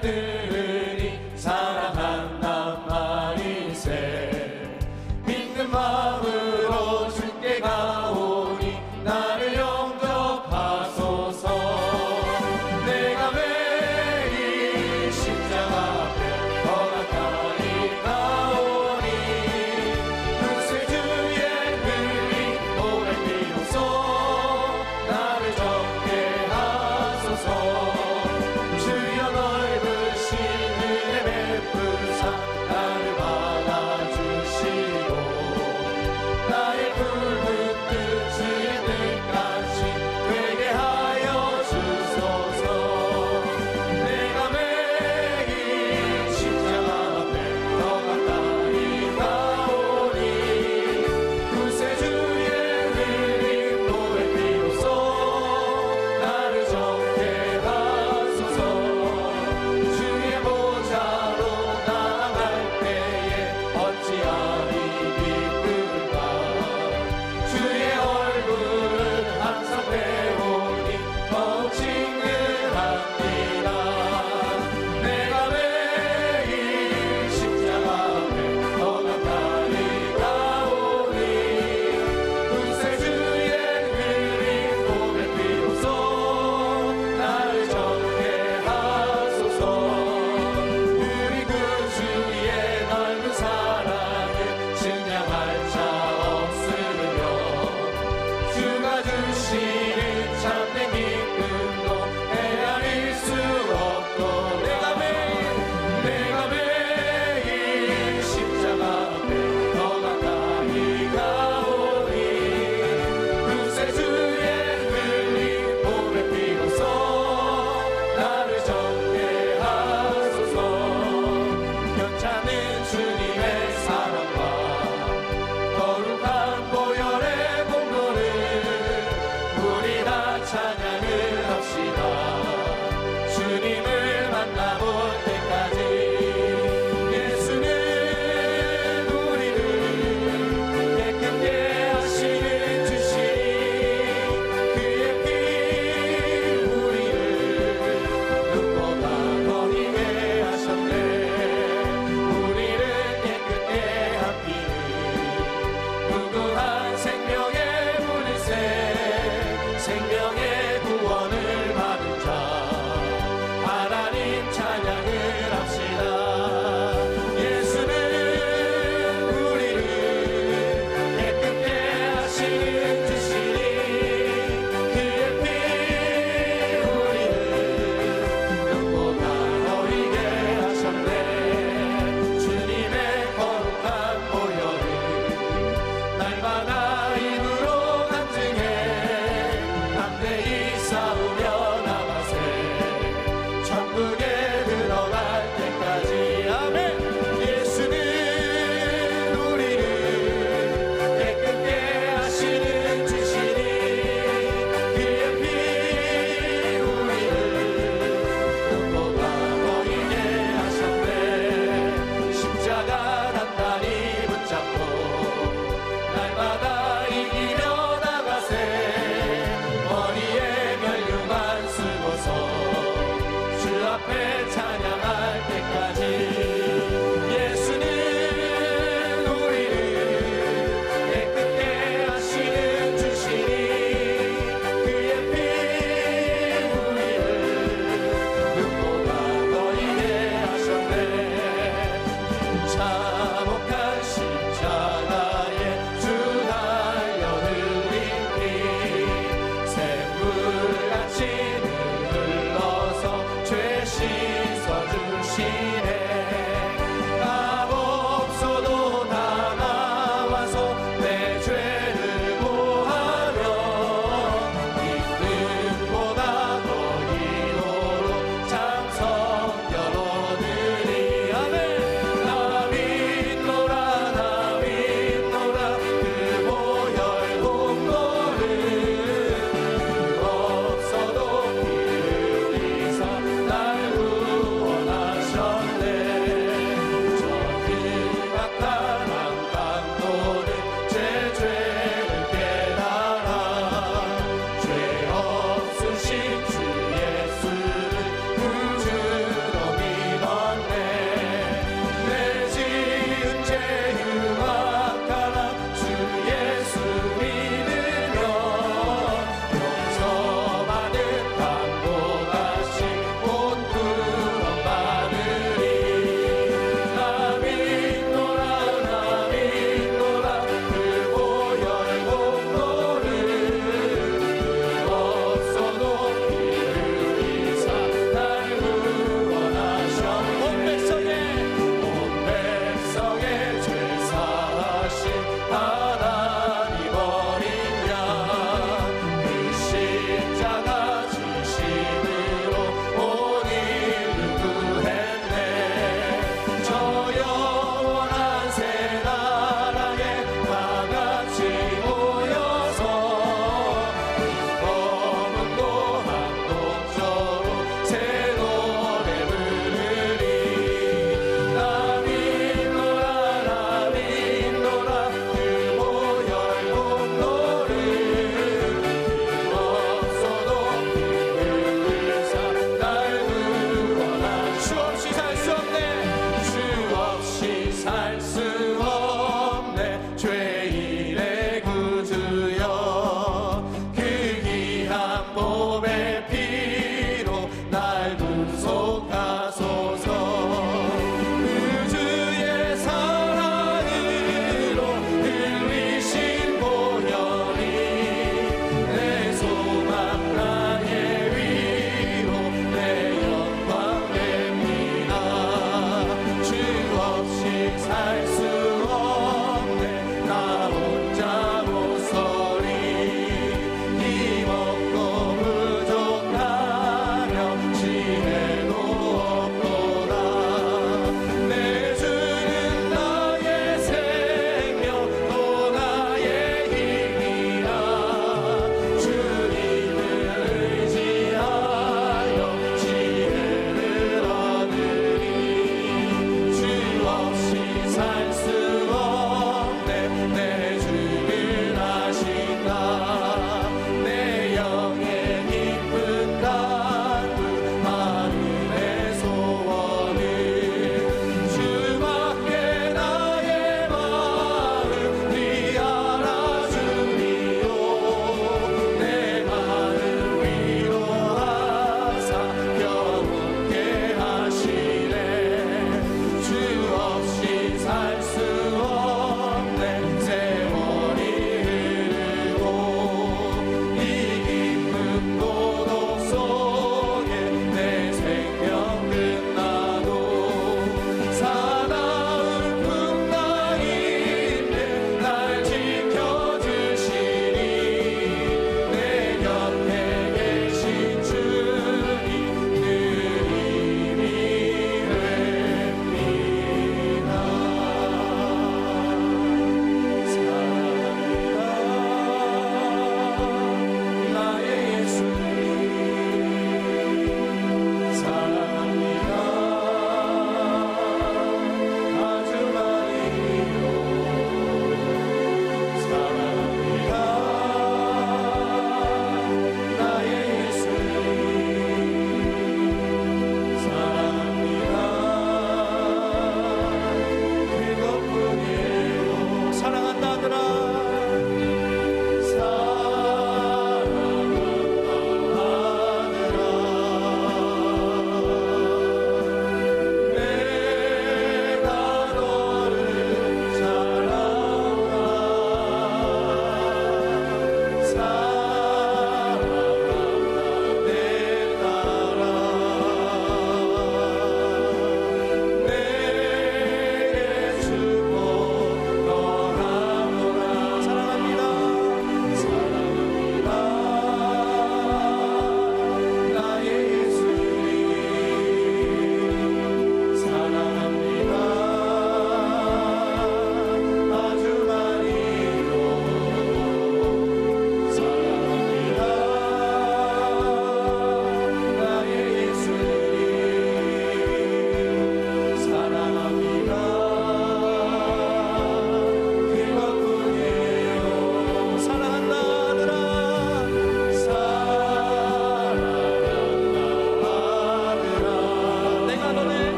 들으니 사랑한단 말이세. 믿는 마음으로 주께 가오니 나를 영접하소서. 내가 매일 십자가 앞에 더 가까이 가오니 그새 주의 흘린 보혈 피로써 나를 적게 하소서. 주여 넓으신 은혜 베푸사 나를 받아주시고 나의 붉은 뜻 주의 뜻같이 되게 하여 주소서. 내가 매일 십자가 앞에 더 가까이 가오니 그새 주의 흘린 보혈 피로써 나를 적게 하소서. 주의 보좌로 나아갈 때에 어찌하리 기쁠까. 주의 얼굴을 항상 배우니 더욱 친근합니다. 내가 매일 십자가 앞에 더 가까이 가오니 그새 주의 흘린 보혈 피로써 나를 적게 하소서. 우리 그 주의 넓은 사랑을 증량할 자 없으며 주가 주시는 참된 기쁨도 헤아릴 수 없고 내가 매일 십자가 앞에 더 가까이 가오니 그새 주의 흘린 보혈 피로써 나를 적게 하소서. 괜찮은 주님의 사랑과 거룩한 보혈의 공로를 우리 다 찬양을 합시다. 주님을 만나볼 때까지 예수는 우리를 깨끗게 하시는 주시니 그의 피 우리를 눈보다 더 희게 하셨네. 우리를 깨끗게 한 피는 무궁한 생명의 물새 생명의 구원을 받은 자 하나님 찬양을 합시다. 예수는 우리를 깨끗게 하시는 주시니 그의 피 우리를 눈보다 더 희게 하셨네. 주님의 거룩한 보혈을 날마다 입으로 간증해 담대히 싸우며 나가세. 천국에 들어갈 때까지 아멘. 예수는 우리를 깨끗게 하시는 주시니 그의 피 우리를 눈보다 더 희게 하셨네. 십자가 단단히 붙잡고 날마다 이기며 나가세. 머리에 면류관 쓰고서 주 앞에 찬양할 때까지 예수는 우리를 깨끗게 하시는 주시니 그의 피 우리를 눈보다 더 희게 하셨네. 참혹한 십자가에 주 달려 흘린 피 샘물같이 흘러서 죄 씻어주시네. 값 없어도 다 나와서 내 죄를 고하며 기쁨보다 더 이도록 장성 열어드리. 아멘. 나 믿노라 그 보혈 공로를 없어도 피 흘리사 날 구원하셨네.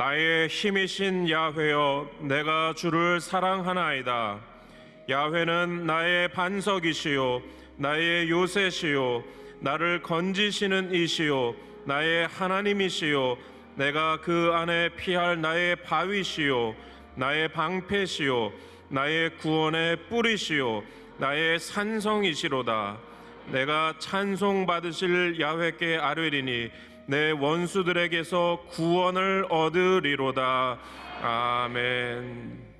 나의 힘이신 야훼여, 내가 주를 사랑하나이다. 야훼는 나의 반석이시요 나의 요새시요 나를 건지시는 이시요 나의 하나님이시요 내가 그 안에 피할 나의 바위시요 나의 방패시요 나의 구원의 뿌리시요 나의 산성이시로다. 내가 찬송받으실 야훼께 아뢰리니 내 원수들에게서 구원을 얻으리로다. 아멘.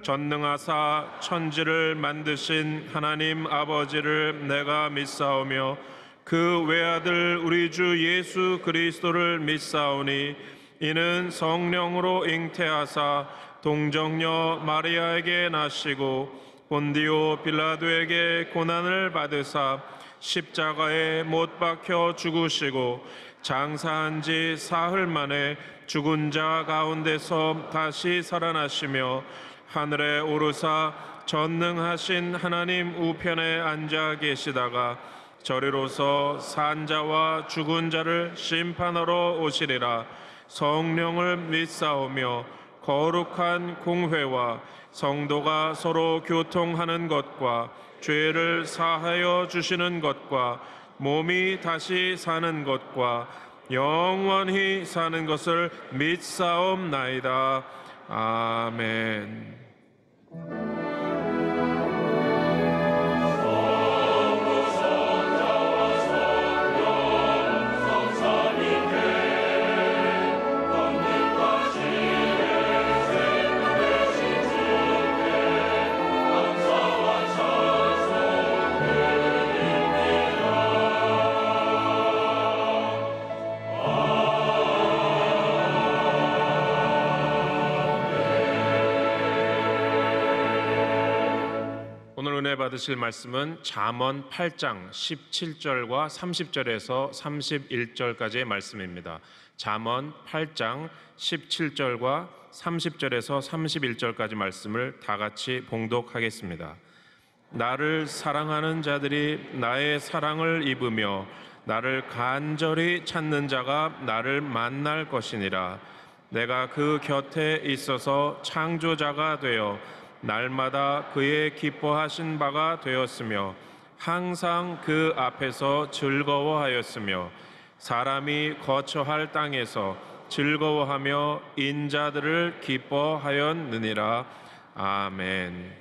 전능하사 천지를 만드신 하나님 아버지를 내가 믿사오며 그 외아들 우리 주 예수 그리스도를 믿사오니 이는 성령으로 잉태하사 동정녀 마리아에게 나시고 본디오 빌라도에게 고난을 받으사 십자가에 못 박혀 죽으시고 장사한 지 사흘 만에 죽은 자 가운데서 다시 살아나시며 하늘에 오르사 전능하신 하나님 우편에 앉아 계시다가 저리로서 산 자와 죽은 자를 심판하러 오시리라. 성령을 믿사오며 거룩한 공회와 성도가 서로 교통하는 것과 죄를 사하여 주시는 것과 몸이 다시 사는 것과 영원히 사는 것을 믿사옵나이다. 아멘. 오늘 은혜 받으실 말씀은 잠언 8장 17절과 30절에서 31절까지의 말씀입니다. 잠언 8장 17절과 30절에서 31절까지 말씀을 다 같이 봉독하겠습니다. 나를 사랑하는 자들이 나의 사랑을 입으며 나를 간절히 찾는 자가 나를 만날 것이니라. 내가 그 곁에 있어서 창조자가 되어 날마다 그의 기뻐하신 바가 되었으며 항상 그 앞에서 즐거워하였으며 사람이 거처할 땅에서 즐거워하며 인자들을 기뻐하였느니라. 아멘.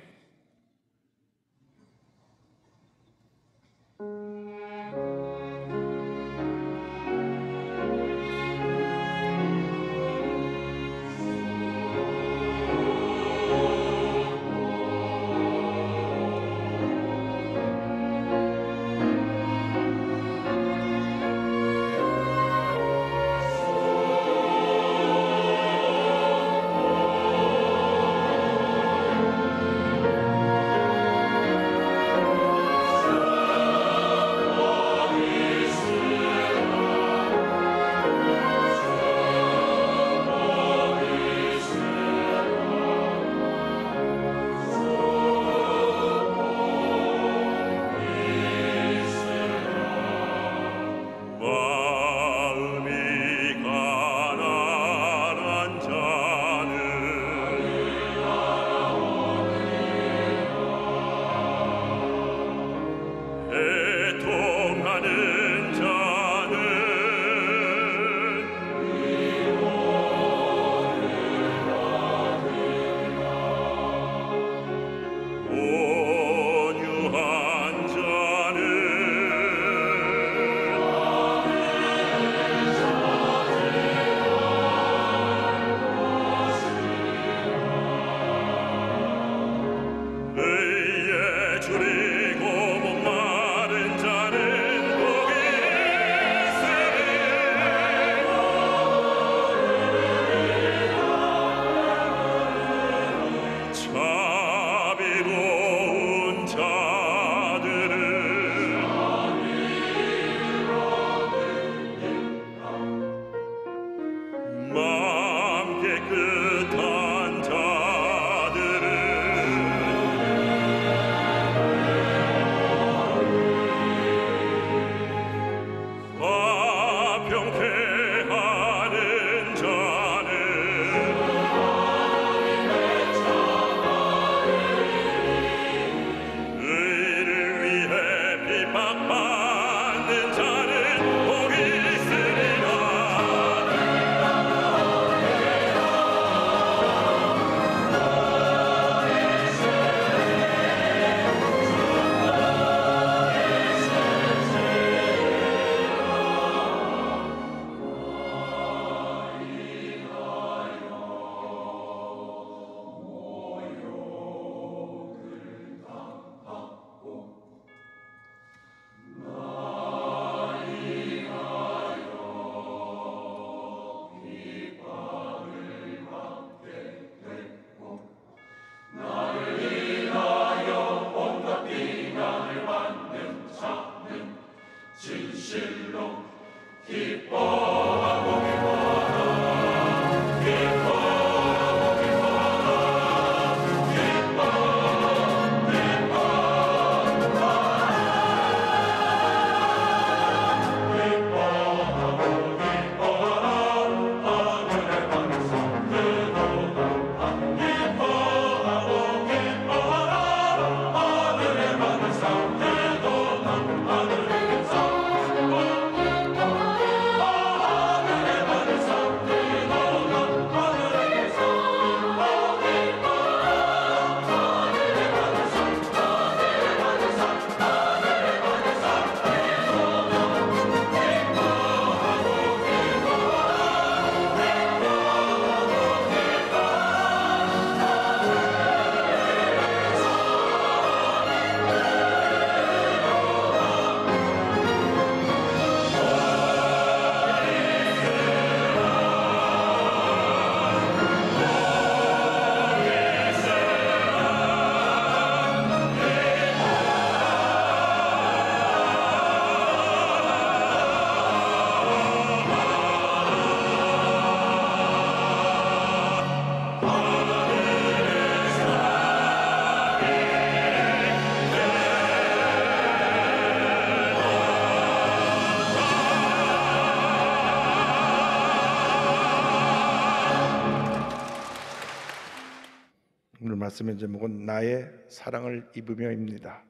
오늘 말씀의 제목은 나의 사랑을 입으며입니다.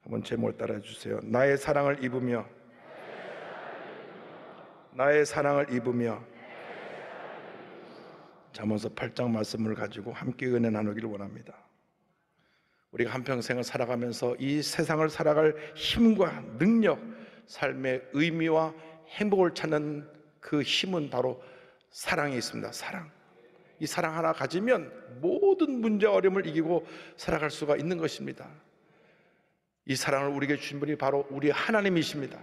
한번 제목을 따라해 주세요. 나의 사랑을 입으며, 나의 사랑을 입으며. 잠언서 8장 말씀을 가지고 함께 은혜 나누기를 원합니다. 우리가 한평생을 살아가면서 이 세상을 살아갈 힘과 능력, 삶의 의미와 행복을 찾는 그 힘은 바로 사랑에 있습니다. 사랑. 이 사랑 하나 가지면 모든 문제와 어려움을 이기고 살아갈 수가 있는 것입니다. 이 사랑을 우리에게 주신 분이 바로 우리 하나님이십니다.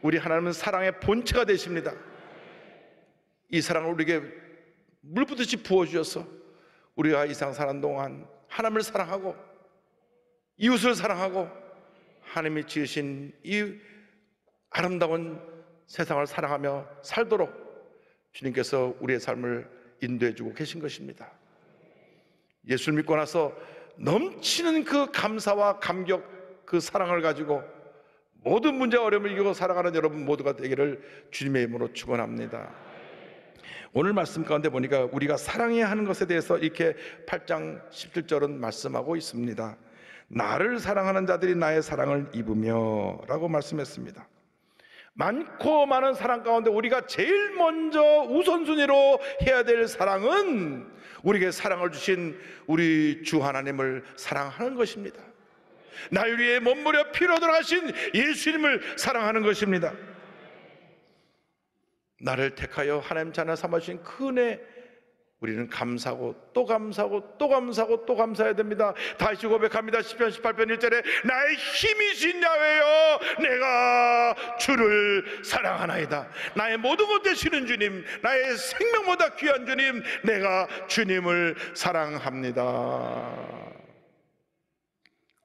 우리 하나님은 사랑의 본체가 되십니다. 이 사랑을 우리에게 물붓듯이 부어주셔서 우리가 이 세상 사는 동안 하나님을 사랑하고 이웃을 사랑하고 하나님이 지으신 이 아름다운 세상을 사랑하며 살도록 주님께서 우리의 삶을 인도해주고 계신 것입니다. 예수를 믿고 나서 넘치는 그 감사와 감격, 그 사랑을 가지고 모든 문제와 어려움을 이기고 살아가는 여러분 모두가 되기를 주님의 이름으로 축원합니다. 오늘 말씀 가운데 보니까 우리가 사랑해야 하는 것에 대해서 이렇게 8장 17절은 말씀하고 있습니다. 나를 사랑하는 자들이 나의 사랑을 입으며 라고 말씀했습니다. 많고 많은 사랑 가운데 우리가 제일 먼저 우선순위로 해야 될 사랑은 우리에게 사랑을 주신 우리 주 하나님을 사랑하는 것입니다. 날 위해 몸부려 피로 돌아가신 예수님을 사랑하는 것입니다. 나를 택하여 하나님 자녀 삼아주신 그 은혜, 우리는 감사하고 또 감사하고 또 감사하고 또 감사해야 됩니다. 다시 고백합니다. 시편 18편 1절에 나의 힘이신 야훼여 내가 주를 사랑하나이다. 나의 모든 것 되시는 주님, 나의 생명보다 귀한 주님, 내가 주님을 사랑합니다.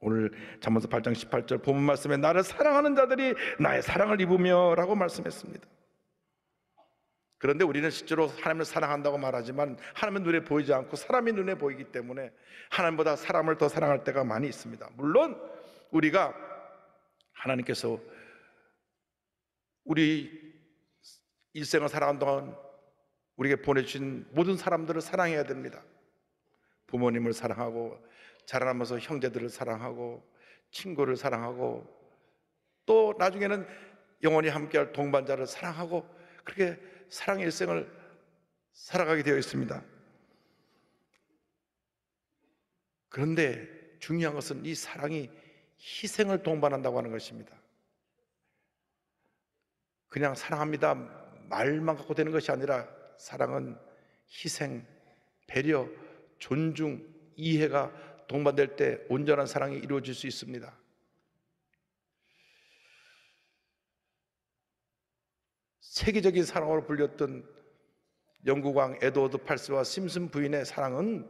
오늘 잠언서 8장 18절 본문 말씀에 나를 사랑하는 자들이 나의 사랑을 입으며 라고 말씀했습니다. 그런데 우리는 실제로 하나님을 사랑한다고 말하지만 하나님은 눈에 보이지 않고 사람이 눈에 보이기 때문에 하나님보다 사람을 더 사랑할 때가 많이 있습니다. 물론 우리가 하나님께서 우리 일생을 살아가는 동안 우리에게 보내주신 모든 사람들을 사랑해야 됩니다. 부모님을 사랑하고 자라나면서 형제들을 사랑하고 친구를 사랑하고 또 나중에는 영원히 함께할 동반자를 사랑하고 그렇게 사랑의 일생을 살아가게 되어 있습니다. 그런데 중요한 것은 이 사랑이 희생을 동반한다고 하는 것입니다. 그냥 사랑합니다 말만 갖고 되는 것이 아니라 사랑은 희생, 배려, 존중, 이해가 동반될 때 온전한 사랑이 이루어질 수 있습니다. 세계적인 사랑으로 불렸던 영국왕 에드워드 8세와 심슨 부인의 사랑은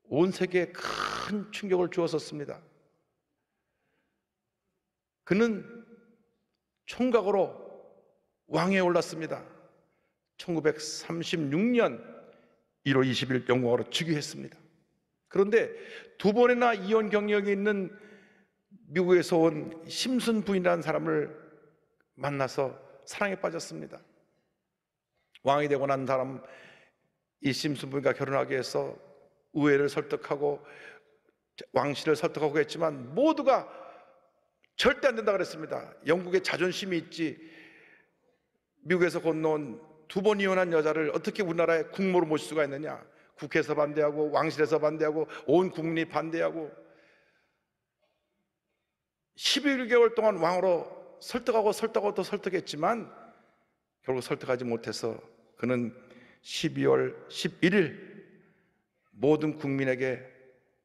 온 세계에 큰 충격을 주었었습니다. 그는 총각으로 왕위에 올랐습니다. 1936년 1월 20일 영광으로 즉위했습니다. 그런데 두 번이나 이혼 경력이 있는 미국에서 온 심슨 부인이라는 사람을 만나서 사랑에 빠졌습니다. 왕이 되고 난 사람, 이 심슨 부인과 결혼하기 위해서 의회를 설득하고 왕실을 설득하고 했지만 모두가 절대 안 된다 그랬습니다. 영국의 자존심이 있지, 미국에서 건너온 두 번 이혼한 여자를 어떻게 우리나라에 국모로 모실 수가 있느냐. 국회에서 반대하고 왕실에서 반대하고 온 국민이 반대하고 11개월 동안 왕으로 설득하고 또 설득했지만 결국 설득하지 못해서 그는 12월 11일 모든 국민에게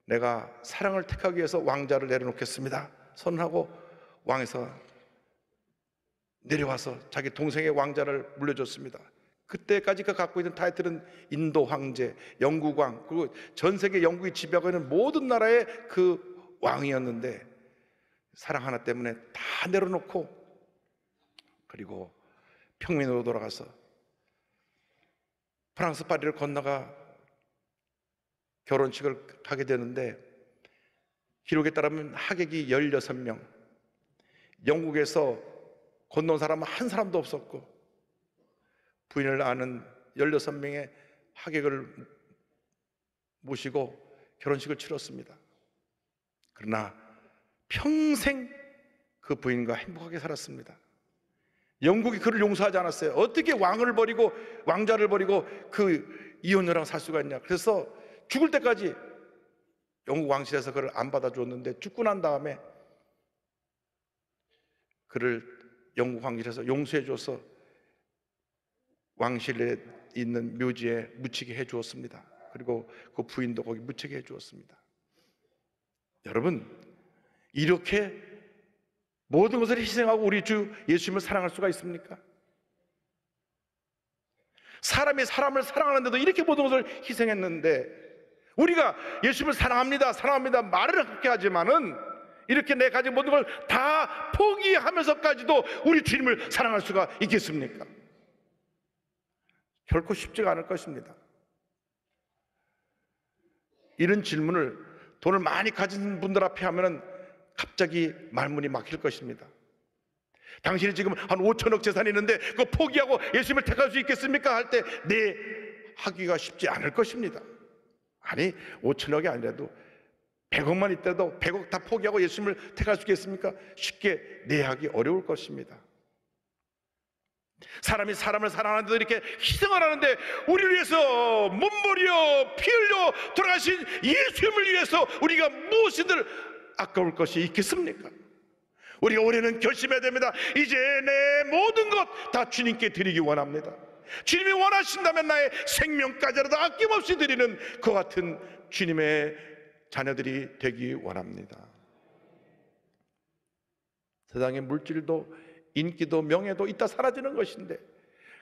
내가 사랑을 택하기 위해서 왕자를 내려놓겠습니다 선언하고 왕에서 내려와서 자기 동생의 왕자를 물려줬습니다. 그때까지 그가 갖고 있는 타이틀은 인도 황제, 영국 왕, 그리고 전 세계 영국이 지배하고 있는 모든 나라의 그 왕이었는데 사랑 하나 때문에 다 내려놓고 그리고 평민으로 돌아가서 프랑스 파리를 건너가 결혼식을 하게 되는데 기록에 따르면 하객이 16명, 영국에서 건너온 사람은 한 사람도 없었고 부인을 아는 16명의 하객을 모시고 결혼식을 치렀습니다. 그러나 평생 그 부인과 행복하게 살았습니다. 영국이 그를 용서하지 않았어요. 어떻게 왕을 버리고 왕자를 버리고 그 이혼녀랑 살 수가 있냐. 그래서 죽을 때까지 영국 왕실에서 그를 안 받아줬는데 죽고 난 다음에 그를 영국 왕실에서 용서해 줘서 왕실에 있는 묘지에 묻히게 해 주었습니다. 그리고 그 부인도 거기 묻히게 해 주었습니다. 여러분, 이렇게 모든 것을 희생하고 우리 주 예수님을 사랑할 수가 있습니까? 사람이 사람을 사랑하는데도 이렇게 모든 것을 희생했는데 우리가 예수님을 사랑합니다 말을 그렇게 하지만은 이렇게 내 가진 모든 걸 다 포기하면서까지도 우리 주님을 사랑할 수가 있겠습니까? 결코 쉽지가 않을 것입니다. 이런 질문을 돈을 많이 가진 분들 앞에 하면은 갑자기 말문이 막힐 것입니다. 당신이 지금 한 5천억 재산이 있는데 그거 포기하고 예수님을 택할 수 있겠습니까? 할 때 네, 하기가 쉽지 않을 것입니다. 아니 5천억이 아니라도 100억만 있더라도 100억 다 포기하고 예수님을 택할 수 있겠습니까? 쉽게 네 하기 어려울 것입니다. 사람이 사람을 사랑하는데도 이렇게 희생을 하는데 우리를 위해서 몸버려 피 흘려 돌아가신 예수님을 위해서 우리가 무엇이든 아까울 것이 있겠습니까? 우리가 올해는 결심해야 됩니다. 이제 내 모든 것 다 주님께 드리기 원합니다. 주님이 원하신다면 나의 생명까지라도 아낌없이 드리는 그 같은 주님의 자녀들이 되기 원합니다. 세상의 물질도 인기도 명예도 이따 사라지는 것인데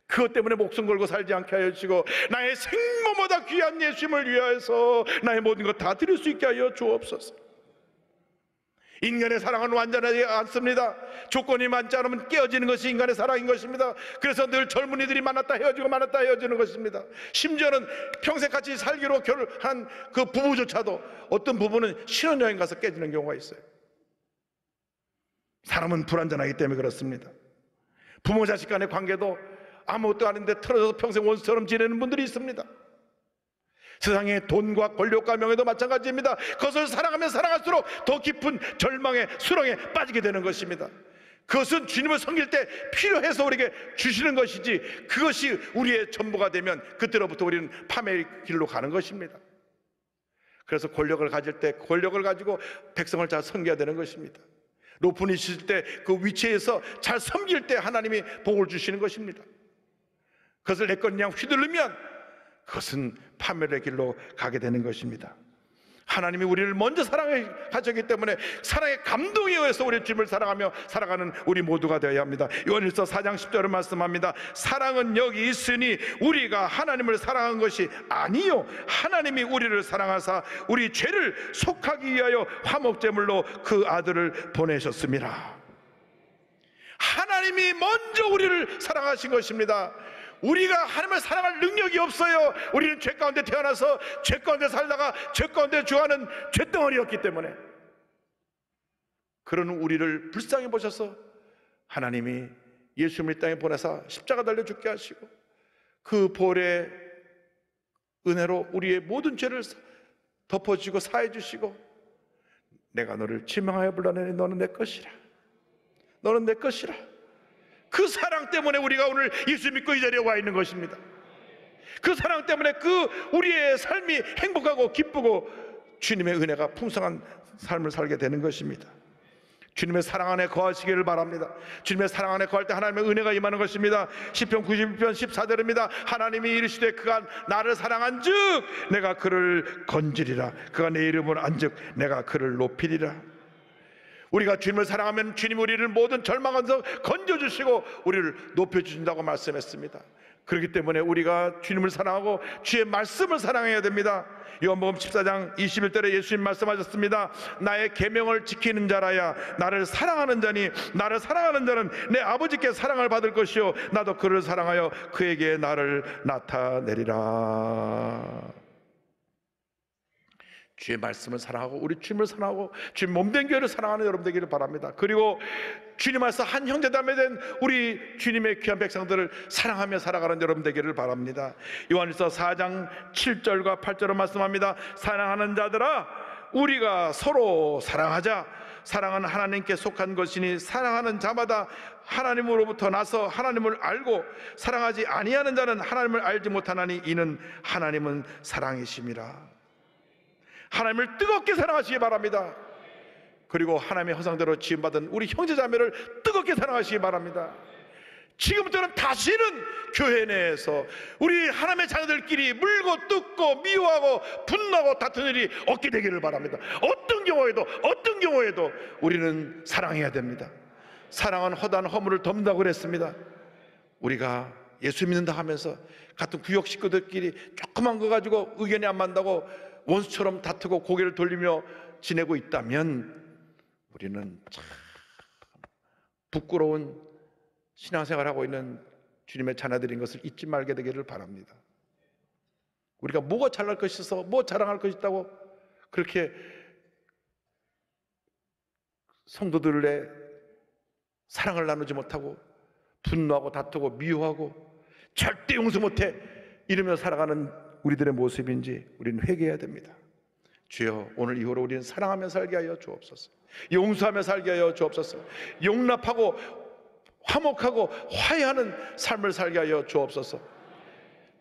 그것 때문에 목숨 걸고 살지 않게 하여 주시고 나의 생명보다 귀한 예수님을 위하여서 나의 모든 것 다 드릴 수 있게 하여 주옵소서. 인간의 사랑은 완전하지 않습니다. 조건이 맞지 않으면 깨어지는 것이 인간의 사랑인 것입니다. 그래서 늘 젊은이들이 만났다 헤어지고 만났다 헤어지는 것입니다. 심지어는 평생 같이 살기로 결혼한 그 부부조차도 어떤 부부는 신혼여행 가서 깨지는 경우가 있어요. 사람은 불완전하기 때문에 그렇습니다. 부모 자식 간의 관계도 아무것도 아닌데 틀어져서 평생 원수처럼 지내는 분들이 있습니다. 세상의 돈과 권력과 명예도 마찬가지입니다. 그것을 사랑하면 사랑할수록 더 깊은 절망의 수렁에 빠지게 되는 것입니다. 그것은 주님을 섬길 때 필요해서 우리에게 주시는 것이지 그것이 우리의 전부가 되면 그때로부터 우리는 파멸의 길로 가는 것입니다. 그래서 권력을 가질 때 권력을 가지고 백성을 잘 섬겨야 되는 것입니다. 높은 위치에 있을 때 그 위치에서 잘 섬길 때 하나님이 복을 주시는 것입니다. 그것을 내 것 그냥 휘둘르면 그것은 파멸의 길로 가게 되는 것입니다. 하나님이 우리를 먼저 사랑하셨기 때문에 사랑의 감동에 의해서 우리 주님을 사랑하며 살아가는 우리 모두가 되어야 합니다. 요한일서 4장 10절을 말씀합니다. 사랑은 여기 있으니 우리가 하나님을 사랑한 것이 아니요 하나님이 우리를 사랑하사 우리 죄를 속하기 위하여 화목제물로 그 아들을 보내셨습니다. 하나님이 먼저 우리를 사랑하신 것입니다. 우리가 하나님을 사랑할 능력이 없어요. 우리는 죄 가운데 태어나서 죄 가운데 살다가 죄 가운데 죽어가는 죄덩어리였기 때문에, 그런 우리를 불쌍히 보셔서 하나님이 예수님을 이 땅에 보내사 십자가 달려 죽게 하시고, 그 보혈의 은혜로 우리의 모든 죄를 덮어주시고 사해 주시고, 내가 너를 지명하여 불러내니 너는 내 것이라, 너는 내 것이라. 그 사랑 때문에 우리가 오늘 예수 믿고 이 자리에 와 있는 것입니다. 그 사랑 때문에 그 우리의 삶이 행복하고 기쁘고 주님의 은혜가 풍성한 삶을 살게 되는 것입니다. 주님의 사랑 안에 거하시기를 바랍니다. 주님의 사랑 안에 거할 때 하나님의 은혜가 임하는 것입니다. 시편 91편 14절입니다. 하나님이 이르시되 그가 나를 사랑한 즉 내가 그를 건지리라. 그가 내 이름을 안즉 내가 그를 높이리라. 우리가 주님을 사랑하면 주님이 우리를 모든 절망에서 건져주시고 우리를 높여주신다고 말씀했습니다. 그렇기 때문에 우리가 주님을 사랑하고 주의 말씀을 사랑해야 됩니다. 요한복음 14장 21절에 예수님 말씀하셨습니다. 나의 계명을 지키는 자라야 나를 사랑하는 자니 나를 사랑하는 자는 내 아버지께 사랑을 받을 것이요 나도 그를 사랑하여 그에게 나를 나타내리라. 주의 말씀을 사랑하고 우리 주님을 사랑하고 주님 몸된 교회를 사랑하는 여러분 되기를 바랍니다. 그리고 주님 안에서 한 형제자매 된 우리 주님의 귀한 백성들을 사랑하며 살아가는 여러분 되기를 바랍니다. 요한일서 4장 7절과 8절을 말씀합니다. 사랑하는 자들아 우리가 서로 사랑하자. 사랑은 하나님께 속한 것이니 사랑하는 자마다 하나님으로부터 나서 하나님을 알고 사랑하지 아니하는 자는 하나님을 알지 못하나니 이는 하나님은 사랑이심이라. 하나님을 뜨겁게 사랑하시기 바랍니다. 그리고 하나님의 형상대로 지음받은 우리 형제자매를 뜨겁게 사랑하시기 바랍니다. 지금부터는 다시는 교회 내에서 우리 하나님의 자녀들끼리 물고 뜯고 미워하고 분노하고 다투는 일이 없게 되기를 바랍니다. 어떤 경우에도 우리는 사랑해야 됩니다. 사랑은 허다한 허물을 덮는다고 그랬습니다. 우리가 예수 믿는다 하면서 같은 구역 식구들끼리 조그만 거 가지고 의견이 안 맞는다고 원수처럼 다투고 고개를 돌리며 지내고 있다면 우리는 참 부끄러운 신앙생활을 하고 있는 주님의 자녀들인 것을 잊지 말게 되기를 바랍니다. 우리가 뭐가 잘날 것이 있어 뭐 자랑할 것이 있다고 그렇게 성도들의 사랑을 나누지 못하고 분노하고 다투고 미워하고 절대 용서 못해 이러며 살아가는 우리들의 모습인지 우리는 회개해야 됩니다. 주여 오늘 이후로 우리는 사랑하며 살게 하여 주옵소서. 용서하며 살게 하여 주옵소서. 용납하고 화목하고 화해하는 삶을 살게 하여 주옵소서.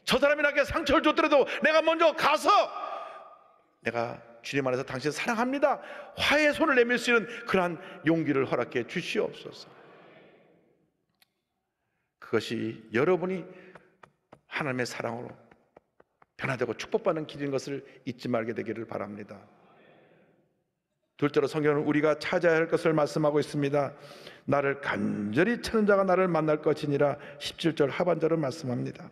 저 사람이 나에게 상처를 줬더라도 내가 먼저 가서 내가 주님 안에서 당신을 사랑합니다 화해의 손을 내밀 수 있는 그러한 용기를 허락해 주시옵소서. 그것이 여러분이 하나님의 사랑으로 변화되고 축복받는 길인 것을 잊지 말게 되기를 바랍니다. 둘째로 성경은 우리가 찾아야 할 것을 말씀하고 있습니다. 나를 간절히 찾는 자가 나를 만날 것이니라 17절 하반절을 말씀합니다.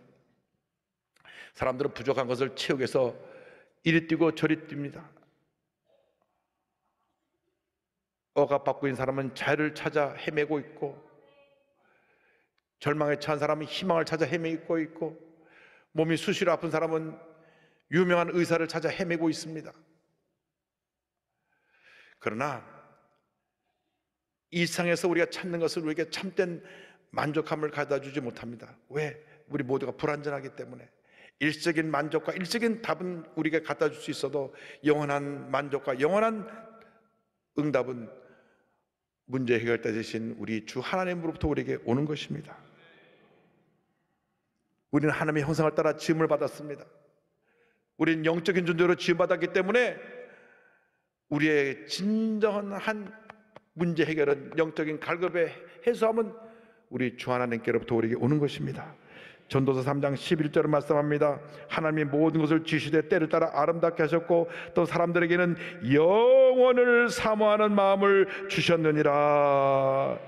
사람들은 부족한 것을 채우기 위해서 이리 뛰고 저리 뜁니다. 억압받고 있는 사람은 자유를 찾아 헤매고 있고 절망에 처한 사람은 희망을 찾아 헤매고 있고 몸이 수시로 아픈 사람은 유명한 의사를 찾아 헤매고 있습니다. 그러나 이 세상에서 우리가 찾는 것은 우리에게 참된 만족함을 가져다 주지 못합니다. 왜? 우리 모두가 불완전하기 때문에. 일시적인 만족과 일시적인 답은 우리가 갖다 줄 수 있어도 영원한 만족과 영원한 응답은 문제 해결자 되신 우리 주 하나님으로부터 우리에게 오는 것입니다. 우리는 하나님의 형상을 따라 지음을 받았습니다. 우리는 영적인 존재로 지음받았기 때문에 우리의 진정한 문제 해결은 영적인 갈급의 해소함은 우리 주 하나님께로부터 우리에게 오는 것입니다. 전도서 3장 11절을 말씀합니다. 하나님이 모든 것을 지시되 때를 따라 아름답게 하셨고 또 사람들에게는 영원을 사모하는 마음을 주셨느니라.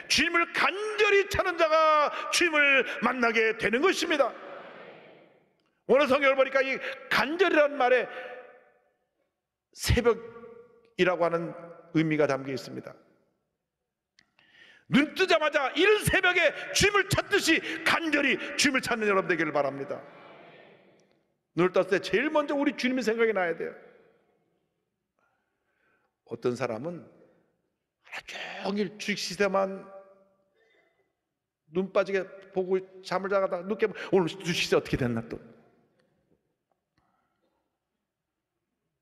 주님을 간절히 찾는 자가 주님을 만나게 되는 것입니다. 오늘 성경을 보니까 이 간절이라는 말에 새벽이라고 하는 의미가 담겨 있습니다. 눈 뜨자마자 이른 새벽에 주님을 찾듯이 간절히 주님을 찾는 여러분 되기를 바랍니다. 눈을 떴을 때 제일 먼저 우리 주님의 생각이 나야 돼요. 어떤 사람은 하루 종일 주식 시세만 눈 빠지게 보고 잠을 자다가 늦게 오늘 주식 시세 어떻게 됐나 또.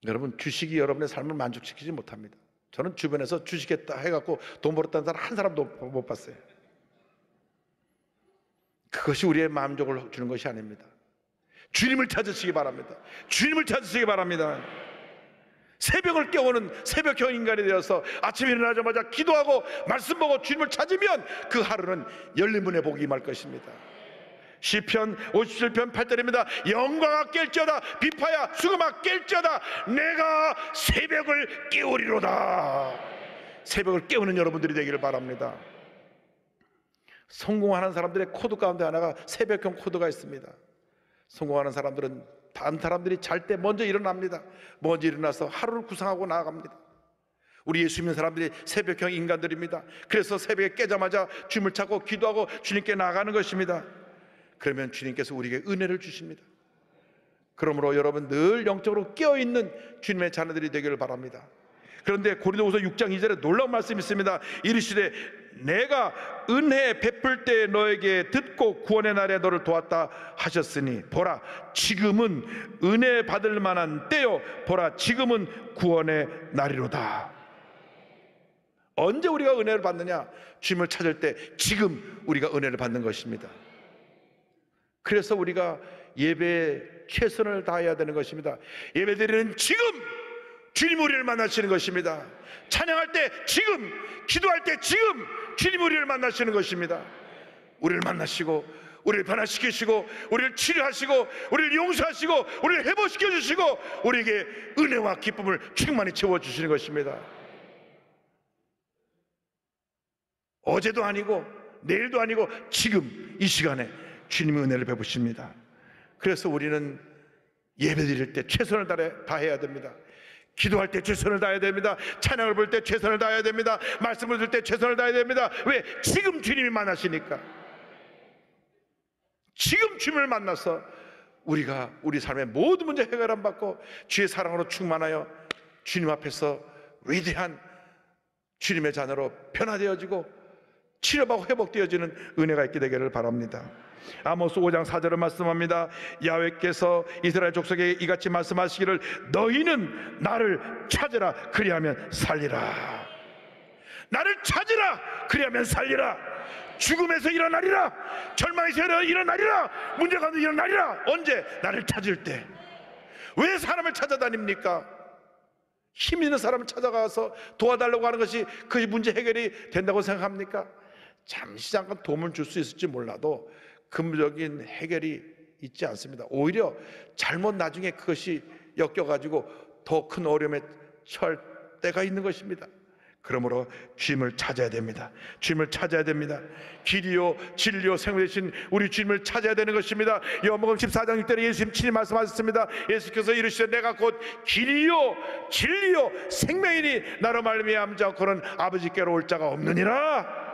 여러분, 주식이 여러분의 삶을 만족시키지 못합니다. 저는 주변에서 주식했다 해갖고 돈 벌었다는 사람 한 사람도 못 봤어요. 그것이 우리의 만족을 주는 것이 아닙니다. 주님을 찾으시기 바랍니다. 주님을 찾으시기 바랍니다. 새벽을 깨우는 새벽형 인간이 되어서 아침에 일어나자마자 기도하고 말씀 보고 주님을 찾으면 그 하루는 열린 문의 복이 임할 것입니다. 시편 57편 8절입니다. 영광아 깰지어다, 비파야 수금아 깰지어다, 내가 새벽을 깨우리로다. 새벽을 깨우는 여러분들이 되기를 바랍니다. 성공하는 사람들의 코드 가운데 하나가 새벽형 코드가 있습니다. 성공하는 사람들은 다른 사람들이 잘 때 먼저 일어납니다. 먼저 일어나서 하루를 구상하고 나아갑니다. 우리 예수 믿는 사람들이 새벽형 인간들입니다. 그래서 새벽에 깨자마자 주님을 찾고 기도하고 주님께 나아가는 것입니다. 그러면 주님께서 우리에게 은혜를 주십니다. 그러므로 여러분 늘 영적으로 깨어있는 주님의 자녀들이 되기를 바랍니다. 그런데 고린도후서 6장 2절에 놀라운 말씀이 있습니다. 이르시되 내가 은혜 베풀 때 너에게 듣고 구원의 날에 너를 도왔다 하셨으니 보라 지금은 은혜 받을 만한 때요, 보라 지금은 구원의 날이로다. 언제 우리가 은혜를 받느냐? 주님을 찾을 때 지금 우리가 은혜를 받는 것입니다. 그래서 우리가 예배에 최선을 다해야 되는 것입니다. 예배드리는 지금 주님 우리를 만나시는 것입니다. 찬양할 때 지금, 기도할 때 지금 주님 우리를 만나시는 것입니다. 우리를 만나시고 우리를 변화시키시고 우리를 치료하시고 우리를 용서하시고 우리를 회복시켜 주시고 우리에게 은혜와 기쁨을 충만히 채워주시는 것입니다. 어제도 아니고 내일도 아니고 지금 이 시간에 주님의 은혜를 베푸십니다. 그래서 우리는 예배드릴 때 최선을 다해야 됩니다. 기도할 때 최선을 다해야 됩니다. 찬양을 볼 때 최선을 다해야 됩니다. 말씀을 들을 때 최선을 다해야 됩니다. 왜? 지금 주님이 만나시니까. 지금 주님을 만나서 우리가 우리 삶의 모든 문제 해결함 받고 주의 사랑으로 충만하여 주님 앞에서 위대한 주님의 자녀로 변화되어지고 치료받고 회복되어지는 은혜가 있게 되기를 바랍니다. 아모스 5장 4절을 말씀합니다. 야훼께서 이스라엘 족속에게 이같이 말씀하시기를 너희는 나를 찾으라 그리하면 살리라. 나를 찾으라 그리하면 살리라. 죽음에서 일어나리라. 절망에서 일어나리라. 문제 가운데 일어나리라. 언제? 나를 찾을 때. 왜 사람을 찾아다닙니까? 힘 있는 사람을 찾아가서 도와달라고 하는 것이 그 문제 해결이 된다고 생각합니까? 잠시 잠깐 도움을 줄 수 있을지 몰라도 근본적인 해결이 있지 않습니다. 오히려 잘못 나중에 그것이 엮여가지고 더 큰 어려움에 처할 때가 있는 것입니다. 그러므로 주님을 찾아야 됩니다. 주님을 찾아야 됩니다. 길이요 진리요 생명 되신 우리 주님을 찾아야 되는 것입니다. 요한복음 14장 6절에 예수님 친히 말씀하셨습니다. 예수께서 이르시되 내가 곧 길이요 진리요 생명이니 나로 말미암지 않고는 아버지께로 올 자가 없느니라.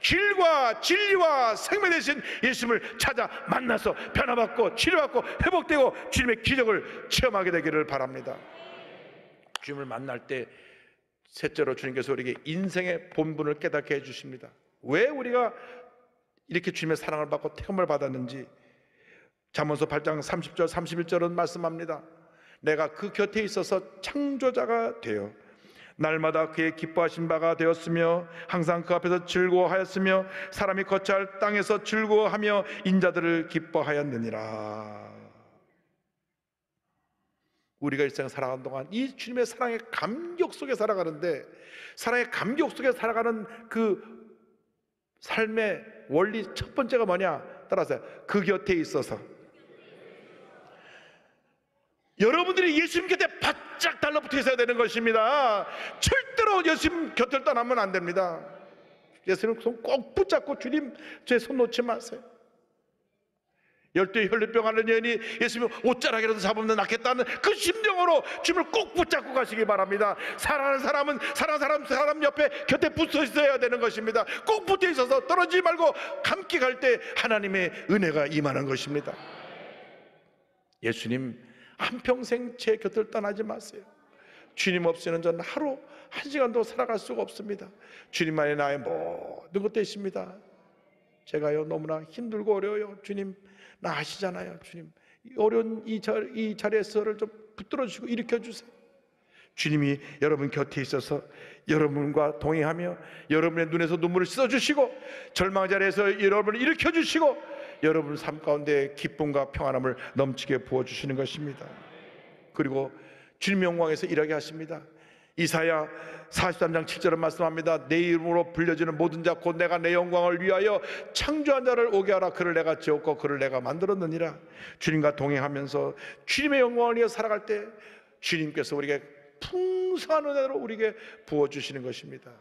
길과 진리와 생명 되신 예수님을 찾아 만나서 변화받고 치료받고 회복되고 주님의 기적을 체험하게 되기를 바랍니다. 주님을 만날 때 셋째로 주님께서 우리에게 인생의 본분을 깨닫게 해주십니다. 왜 우리가 이렇게 주님의 사랑을 받고 태움을 받았는지 잠언서 8장 30절 31절은 말씀합니다. 내가 그 곁에 있어서 창조자가 되어 날마다 그의 기뻐하신 바가 되었으며 항상 그 앞에서 즐거워하였으며 사람이 거처할 땅에서 즐거워하며 인자들을 기뻐하였느니라. 우리가 일생 살아가는 동안 이 주님의 사랑의 감격 속에 살아가는데 사랑의 감격 속에 살아가는 그 삶의 원리 첫 번째가 뭐냐? 따라서 그 곁에 있어서 여러분들이 예수님 곁에 바짝 달라붙어 있어야 되는 것입니다. 절대로 예수님 곁을 떠나면 안 됩니다. 예수님 손 꼭 붙잡고 주님 제 손 놓지 마세요. 열두에 혈류병 앓는 여인이 예수님 옷자락이라도 잡으면 낫겠다는 그 심정으로 주님을 꼭 붙잡고 가시기 바랍니다. 사랑하는 사람 옆에 곁에 붙어 있어야 되는 것입니다. 꼭 붙어 있어서 떨어지지 말고 함께 갈 때 하나님의 은혜가 임하는 것입니다. 예수님 한평생 제 곁을 떠나지 마세요. 주님 없이는 저는 하루 한 시간도 살아갈 수가 없습니다. 주님만이 나의 모든 것 되십니다. 제가요 너무나 힘들고 어려워요. 주님 나 아시잖아요. 주님 어려운 이 자리에서를 좀 붙들어 주시고 일으켜 주세요. 주님이 여러분 곁에 있어서 여러분과 동행하며 여러분의 눈에서 눈물을 씻어주시고 절망 자리에서 여러분을 일으켜 주시고 여러분 삶 가운데 기쁨과 평안함을 넘치게 부어주시는 것입니다. 그리고 주님의 영광에서 일하게 하십니다. 이사야 43장 7절은 말씀합니다. 내 이름으로 불려지는 모든 자 곧 내가 내 영광을 위하여 창조한 자를 오게 하라. 그를 내가 지었고 그를 내가 만들었느니라. 주님과 동행하면서 주님의 영광을 위해 살아갈 때 주님께서 우리에게 풍성한 은혜로 우리에게 부어주시는 것입니다.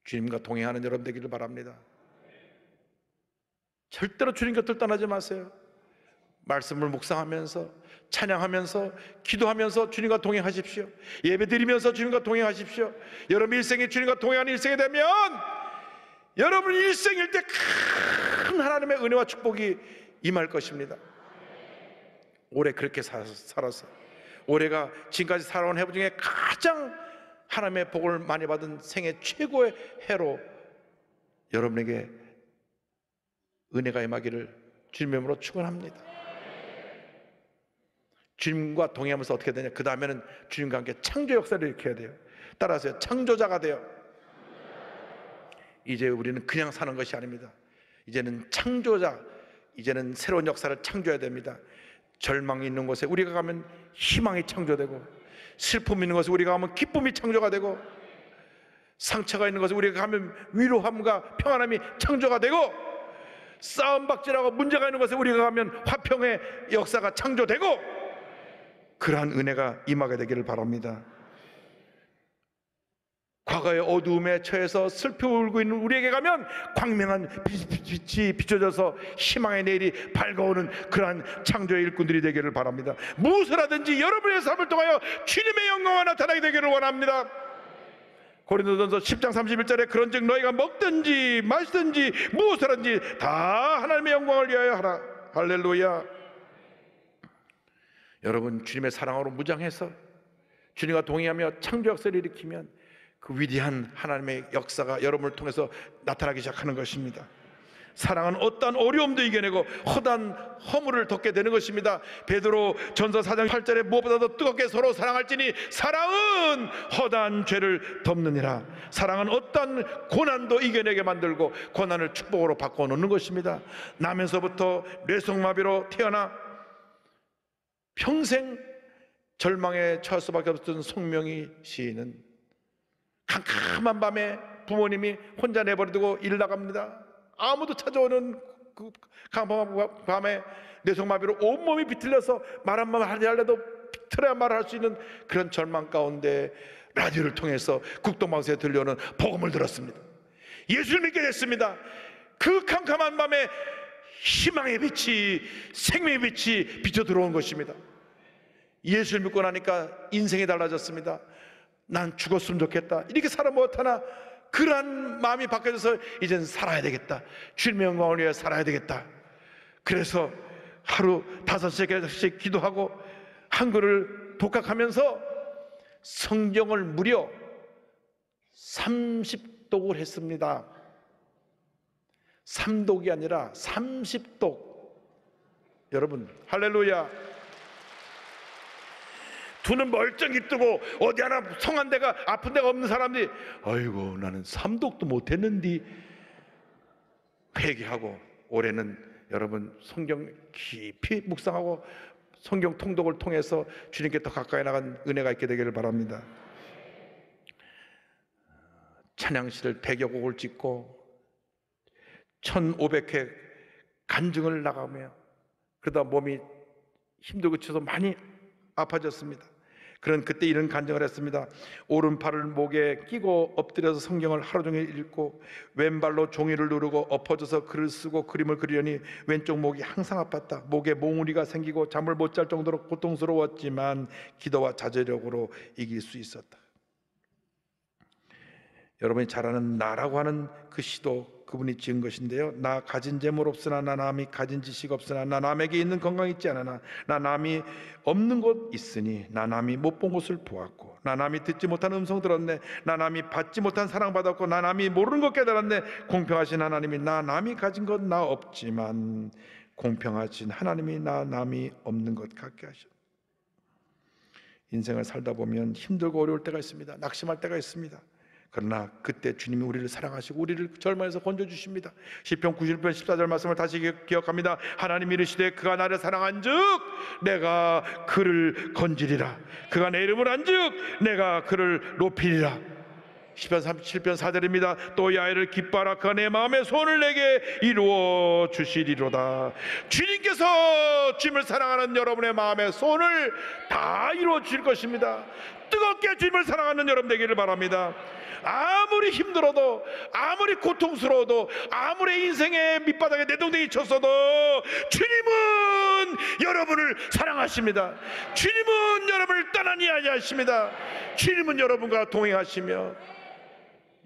주님과 동행하는 여러분 되기를 바랍니다. 절대로 주님 곁을 떠나지 마세요. 말씀을 묵상하면서 찬양하면서 기도하면서 주님과 동행하십시오. 예배드리면서 주님과 동행하십시오. 여러분 일생이 주님과 동행하는 일생이 되면 여러분 일생일 때 큰 하나님의 은혜와 축복이 임할 것입니다. 올해 그렇게 살아서 올해가 지금까지 살아온 해 중에 가장 하나님의 복을 많이 받은 생애 최고의 해로 여러분에게 은혜가 임하기를 주님의 이름으로 축원합니다. 주님과 동행하면서 어떻게 되냐? 그 다음에는 주님과 함께 창조 역사를 일으켜야 돼요. 따라하세요. 창조자가 돼요. 이제 우리는 그냥 사는 것이 아닙니다. 이제는 창조자, 이제는 새로운 역사를 창조해야 됩니다. 절망이 있는 곳에 우리가 가면 희망이 창조되고, 슬픔이 있는 곳에 우리가 가면 기쁨이 창조가 되고, 상처가 있는 곳에 우리가 가면 위로함과 평안함이 창조가 되고, 싸움박질하고 문제가 있는 곳에 우리가 가면 화평의 역사가 창조되고, 그러한 은혜가 임하게 되기를 바랍니다. 과거의 어두움에 처해서 슬퍼 울고 있는 우리에게 가면 광명한 빛이 비춰져서 희망의 내일이 밝아오는 그러한 창조의 일꾼들이 되기를 바랍니다. 무엇을 하든지 여러분의 삶을 통하여 주님의 영광이 나타나게 되기를 원합니다. 고린도전서 10장 31절에 그런즉 너희가 먹든지 마시든지 무엇을 하든지 다 하나님의 영광을 위하여 하라. 할렐루야. 여러분 주님의 사랑으로 무장해서 주님과 동행하며 창조 역사를 일으키면 그 위대한 하나님의 역사가 여러분을 통해서 나타나기 시작하는 것입니다. 사랑은 어떠한 어려움도 이겨내고 허다한 허물을 덮게 되는 것입니다. 베드로 전서 4장 8절에 무엇보다도 뜨겁게 서로 사랑할지니 사랑은 허다한 죄를 덮느니라. 사랑은 어떠한 고난도 이겨내게 만들고 고난을 축복으로 바꿔놓는 것입니다. 나면서부터 뇌성마비로 태어나 평생 절망에 처할 수밖에 없었던 송명희 시인은 캄캄한 밤에 부모님이 혼자 내버려두고 일 나갑니다. 아무도 찾아오는 그 캄캄한 밤에 뇌성마비로 온몸이 비틀려서 말 한마디 하려도 비틀어야 말할 수 있는 그런 절망 가운데 라디오를 통해서 국도방송에 들려오는 복음을 들었습니다. 예수를 믿게 됐습니다. 그 캄캄한 밤에 희망의 빛이, 생명의 빛이 비쳐 들어온 것입니다. 예수를 믿고 나니까 인생이 달라졌습니다. 난 죽었으면 좋겠다, 이렇게 살아 못하나 그러한 마음이 바뀌어져서 이젠 살아야 되겠다, 주님의 영광을 위해 살아야 되겠다. 그래서 하루 5시간씩 기도하고 한글을 독학하면서 성경을 무려 30독을 했습니다. 3독이 아니라 30독. 여러분 할렐루야. 두는 멀쩡히 뜨고 어디 하나 성한 데가 아픈 데가 없는 사람들이 아이고 나는 3독도 못했는데 회개하고, 올해는 여러분 성경 깊이 묵상하고 성경 통독을 통해서 주님께 더 가까이 나간 은혜가 있게 되기를 바랍니다. 찬양시를 100여 곡을 찍고 1500회 간증을 나가며 그러다 몸이 힘들고 지쳐서 많이 아파졌습니다. 그는 그때 이런 간증을 했습니다. 오른팔을 목에 끼고 엎드려서 성경을 하루 종일 읽고 왼발로 종이를 누르고 엎어져서 글을 쓰고 그림을 그리려니 왼쪽 목이 항상 아팠다. 목에 몽우리가 생기고 잠을 못 잘 정도로 고통스러웠지만 기도와 자제력으로 이길 수 있었다. 여러분이 잘 아는 나라고 하는 그 시도 그분이 지은 것인데요. 나 가진 재물 없으나 나 남이 가진 지식 없으나 나 남에게 있는 건강 있지 않으나 나 남이 없는 곳 있으니 나 남이 못 본 곳을 보았고 나 남이 듣지 못한 음성 들었네. 나 남이 받지 못한 사랑 받았고 나 남이 모르는 것 깨달았네. 공평하신 하나님이 나 남이 가진 것 나 없지만 공평하신 하나님이 나 남이 없는 것 같게 하셨다. 인생을 살다 보면 힘들고 어려울 때가 있습니다. 낙심할 때가 있습니다. 그러나 그때 주님이 우리를 사랑하시고 우리를 절망에서 건져주십니다. 시편 91편 14절 말씀을 다시 기억합니다. 하나님이 이르시되 그가 나를 사랑한 즉 내가 그를 건지리라. 그가 내 이름을 안 즉 내가 그를 높이리라. 시편 37편 4절입니다. 또 야훼를 기뻐하라. 그가 내 마음의 소원을 내게 이루어 주시리로다. 주님께서 주님을 사랑하는 여러분의 마음의 소원을 다 이루어 주실 것입니다. 뜨겁게 주님을 사랑하는 여러분 되기를 바랍니다. 아무리 힘들어도 아무리 고통스러워도 아무리 인생의 밑바닥에 내동댕이 쳤어도 주님은 여러분을 사랑하십니다. 주님은 여러분을 떠나니 아니하십니다. 주님은 여러분과 동행하시며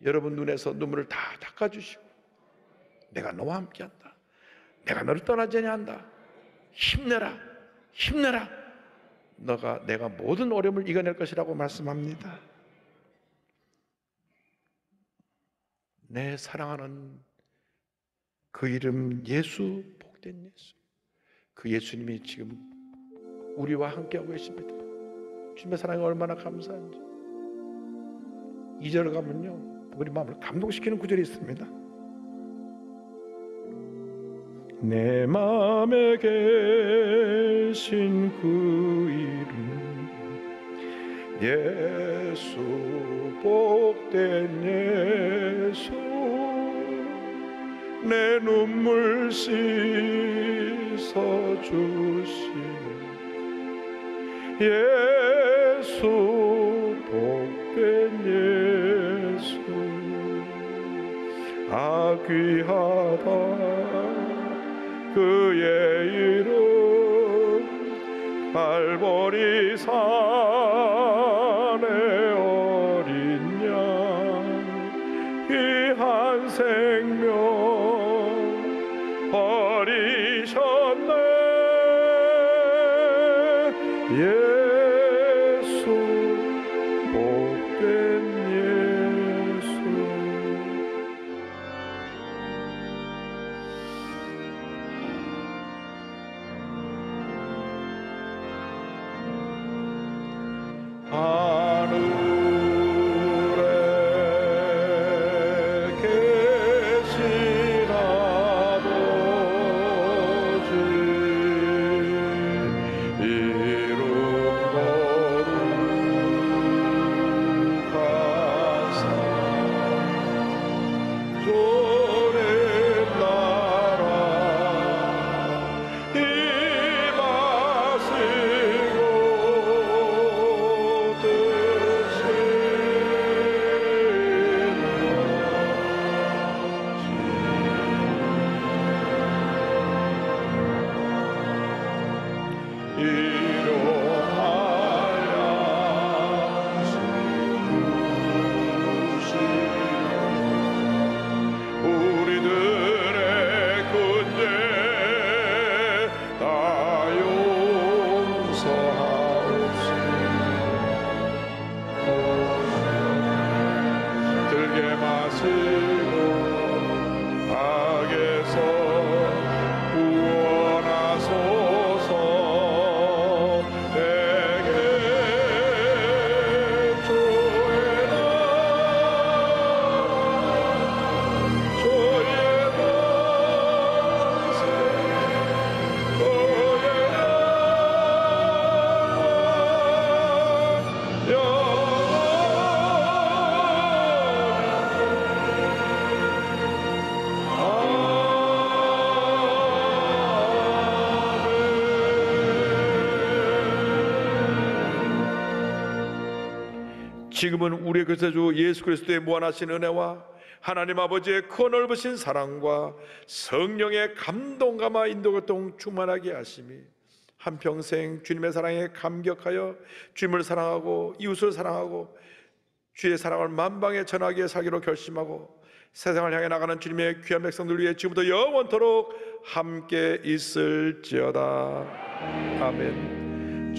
여러분 눈에서 눈물을 다 닦아주시고 내가 너와 함께한다. 내가 너를 떠나지 아니한다. 힘내라. 힘내라. 내가 모든 어려움을 이겨낼 것이라고 말씀합니다. 내 사랑하는 그 이름 예수, 복된 예수, 그 예수님이 지금 우리와 함께하고 계십니다. 주님의 사랑이 얼마나 감사한지. 2절 가면요 우리 마음을 감동시키는 구절이 있습니다. 내 마음에 계신 그 이름 예수, 복된 예수, 내 눈물 씻어주시는 예수, 복된 예수, 귀하다 그의 이름 갈보리 산의 어린 양 귀한 생명 버리셨네. 예수, 복된 예수. 하늘에 계신 아버지 이름 거룩하사 주님 나라 임하시고 악에서 구원하소서. 지금은 우리의 구세주 예수 그리스도의 무한하신 은혜와 하나님 아버지의 크 넓으신 사랑과 성령의 감동감화 인도교통 충만하게 하심이 한평생 주님의 사랑에 감격하여 주님을 사랑하고 이웃을 사랑하고 주의 사랑을 만방에 전하기에 살기로 결심하고 세상을 향해 나가는 주님의 귀한 백성들 위해 지금부터 영원토록 함께 있을지어다. 아멘.